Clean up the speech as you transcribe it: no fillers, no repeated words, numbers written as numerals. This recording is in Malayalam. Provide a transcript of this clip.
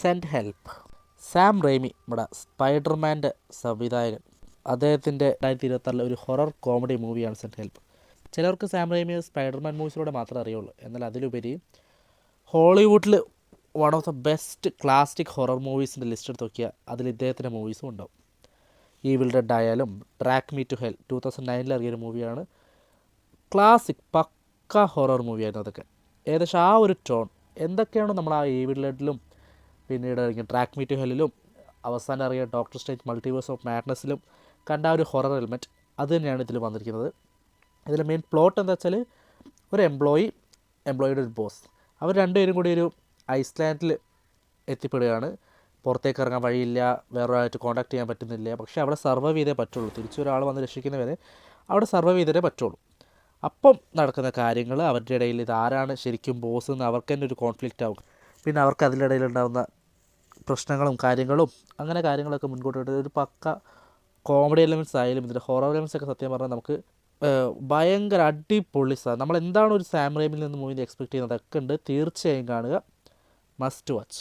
Send help. സാം റെയ്മി, നമ്മുടെ സ്പൈഡർമാൻ്റെ സംവിധായകൻ, അദ്ദേഹത്തിൻ്റെ 2026 ഒരു ഹൊറർ കോമഡി മൂവിയാണ് സെൻഡ് ഹെൽപ്പ്. ചിലർക്ക് സാം റെയ്മി സ്പൈഡർമാൻ മൂവീസിലൂടെ മാത്രമേ അറിയുള്ളൂ. എന്നാൽ അതിലുപരി ഹോളിവുഡിൽ one of the best classic horror മൂവീസിൻ്റെ ലിസ്റ്റ് എടുത്ത് നോക്കിയാൽ അതിൽ ഇദ്ദേഹത്തിൻ്റെ മൂവീസും ഉണ്ടാവും. ഈവിൾ ഡെഡ് ആയാലും ഡ്രാഗ് മീ ടു ഹെൽ 2009 ഇറങ്ങിയൊരു മൂവിയാണ്. ക്ലാസിക് പക്ക ഹൊറർ മൂവിയായിരുന്നു അതൊക്കെ. ഏകദേശം ആ ഒരു ടോൺ എന്തൊക്കെയാണ് നമ്മൾ ആ ഈവിൾ ഡെഡിലും പിന്നീട് ഇറങ്ങിയ ഡ്രാഗ് മീ ടു ഹെല്ലിലും അവസാനം ഇറങ്ങിയ ഡോക്ടർ സ്ട്രേഞ്ച് മൾട്ടിവേഴ്സ് ഓഫ് മാഡ്നസ്സിലും കണ്ട ആ ഒരു ഹൊറർ എലിമെൻറ്റ് അത് തന്നെയാണ് ഇതിൽ വന്നിരിക്കുന്നത്. ഇതിലെ മെയിൻ പ്ലോട്ട് എന്താ വെച്ചാൽ ഒരു എംപ്ലോയിയുടെ ഒരു ബോസ്, അവർ രണ്ടുപേരും കൂടി ഒരു ഐസ്ലാൻഡിൽ എത്തിപ്പെടുകയാണ്. പുറത്തേക്ക് ഇറങ്ങാൻ വഴിയില്ല, വേറൊരാളായിട്ട് കോൺടാക്ട് ചെയ്യാൻ പറ്റുന്നില്ല. പക്ഷേ അവിടെ സർവൈവ് ചെയ്തേ പറ്റുള്ളൂ. തിരിച്ചൊരാൾ വന്ന് രക്ഷിക്കുന്നവരെ അവിടെ സർവൈവ് ചെയ്തേ പറ്റുള്ളൂ. അപ്പം നടക്കുന്ന കാര്യങ്ങൾ അവരുടെ ഇടയിൽ ഇതാരാണ് ശരിക്കും ബോസ് എന്ന് അവർക്ക് തന്നെ ഒരു കോൺഫ്ലിക്റ്റ് ആവും. പിന്നെ അവർക്ക് അതിലിടയിലുണ്ടാകുന്ന പ്രശ്നങ്ങളും കാര്യങ്ങളും അങ്ങനെ കാര്യങ്ങളൊക്കെ മുൻകൂട്ടി ഒരു പക്ക കോമഡി എലമെൻറ്റ്സ് ആയാലും ഇതിൻ്റെ ഹൊറർ എലമെൻറ്റ്സ് ഒക്കെ സത്യം പറഞ്ഞാൽ നമുക്ക് ഭയങ്കര അടിപൊളി സാധനം. നമ്മളെന്താണ് ഒരു സാം റെയ്മിയിൽ നിന്ന് മൂവിയിൽ എക്സ്പെക്ട് ചെയ്യുന്നത് അതൊക്കെ ഉണ്ട്. തീർച്ചയായും കാണുക, മസ്റ്റ് വാച്ച്.